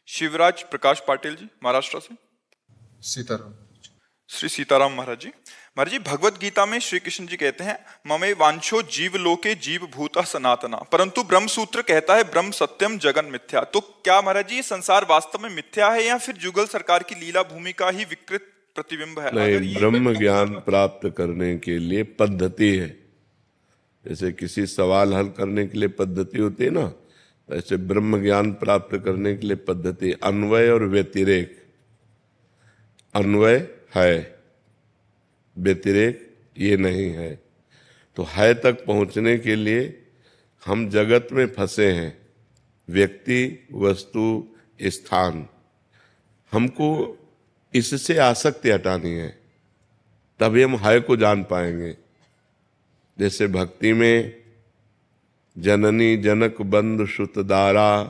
शिवराज प्रकाश पाटिल जी, महाराष्ट्र से। सीताराम। श्री सीताराम महाराज जी। महाराज जी, भगवत गीता में श्री कृष्ण जी कहते हैं ममे वांछो जीव लोके जीव भूता सनातना, परंतु ब्रह्म सूत्र कहता है ब्रह्म सत्यम जगन मिथ्या। तो क्या महाराज जी ये संसार वास्तव में मिथ्या है या फिर जुगल सरकार की लीला भूमि का ही विकृत प्रतिबिंब है? नहीं, ब्रह्म ज्ञान प्राप्त करने के लिए पद्धति है। जैसे किसी सवाल हल करने के लिए पद्धति होती है ना, ऐसे ब्रह्म ज्ञान प्राप्त करने के लिए पद्धति, अन्वय और व्यतिरेक। अन्वय है, व्यतिरेक ये नहीं है। तो है तक पहुंचने के लिए हम जगत में फंसे हैं, व्यक्ति, वस्तु, स्थान। हमको इससे आसक्ति हटानी है, तभी हम है को जान पाएंगे। जैसे भक्ति में जननी जनक बंधु सुतदारा,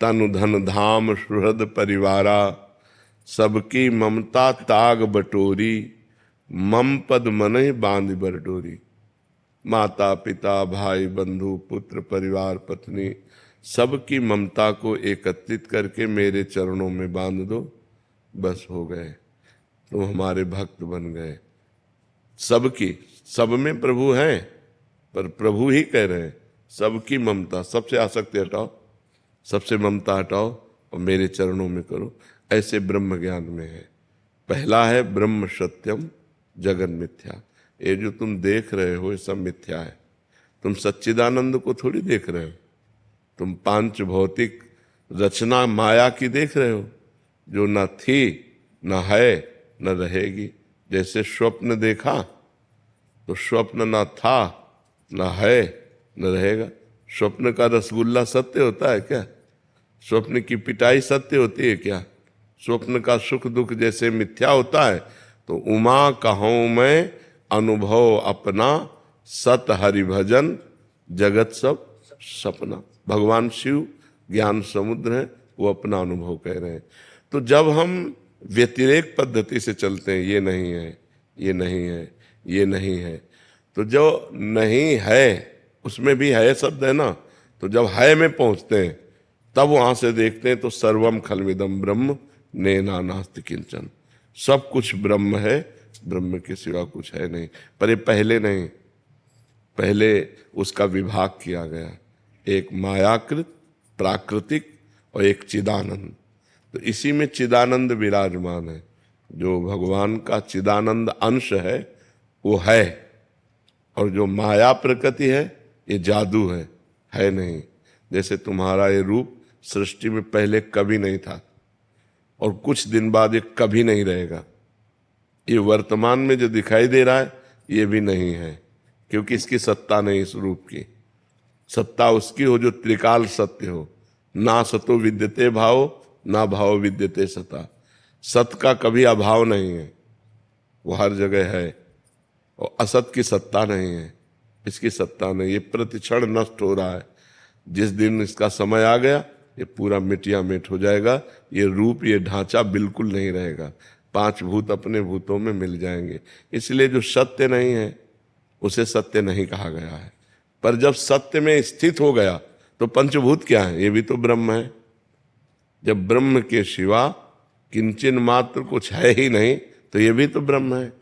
तनु धन धाम सुहृद परिवारा, सबकी ममता ताग बटोरी, मम पद मनहि बांध बरडोरी। माता पिता भाई बंधु पुत्र परिवार पत्नी सबकी ममता को एकत्रित करके मेरे चरणों में बांध दो, बस हो गए, तुम हमारे भक्त बन गए। सबकी, सब में प्रभु हैं, पर प्रभु ही कह रहे हैं सबकी ममता, सबसे आसक्ति हटाओ, सबसे ममता हटाओ और मेरे चरणों में करो। ऐसे ब्रह्म ज्ञान में है। पहला है ब्रह्म सत्यम जगन मिथ्या। ये जो तुम देख रहे हो ये सब मिथ्या है। तुम सच्चिदानंद को थोड़ी देख रहे हो, तुम पांच भौतिक रचना माया की देख रहे हो, जो न थी न है न रहेगी। जैसे स्वप्न देखा तो स्वप्न न था न है न रहेगा। स्वप्न का रसगुल्ला सत्य होता है क्या? स्वप्न की पिटाई सत्य होती है क्या? स्वप्न का सुख दुख जैसे मिथ्या होता है, तो उमा कहूँ मैं अनुभव अपना, सत हरि भजन जगत सब सपना। भगवान शिव ज्ञान समुद्र है, वो अपना अनुभव कह रहे हैं। तो जब हम व्यतिरेक पद्धति से चलते हैं, ये नहीं है, ये नहीं है, ये नहीं है, तो जो नहीं है उसमें भी है शब्द है ना, तो जब है में पहुंचते हैं तब वहां से देखते हैं तो सर्वम खलविदम ब्रह्म नेना नास्ति किंचन। सब कुछ ब्रह्म है, ब्रह्म के सिवा कुछ है नहीं। पर ये पहले नहीं, पहले उसका विभाग किया गया, एक मायाकृत प्राकृतिक और एक चिदानंद। तो इसी में चिदानंद विराजमान है। जो भगवान का चिदानंद अंश है वो है, और जो माया प्रकृति है ये जादू है नहीं। जैसे तुम्हारा ये रूप सृष्टि में पहले कभी नहीं था और कुछ दिन बाद ये कभी नहीं रहेगा। ये वर्तमान में जो दिखाई दे रहा है ये भी नहीं है, क्योंकि इसकी सत्ता नहीं। इस रूप की सत्ता उसकी हो जो त्रिकाल सत्य हो। ना सतो विद्यते भाव, ना भाव विद्यते सता। सत का कभी अभाव नहीं है, वो हर जगह है। और असत की सत्ता नहीं है, इसकी सत्ता नहीं। ये प्रतिक्षण नष्ट हो रहा है। जिस दिन इसका समय आ गया ये पूरा मिटिया मिट हो जाएगा। ये रूप, ये ढांचा बिल्कुल नहीं रहेगा। पांच भूत अपने भूतों में मिल जाएंगे। इसलिए जो सत्य नहीं है उसे सत्य नहीं कहा गया है। पर जब सत्य में स्थित हो गया तो पंचभूत क्या है? ये भी तो ब्रह्म है। जब ब्रह्म के सिवा किंचन मात्र कुछ है ही नहीं तो ये भी तो ब्रह्म है।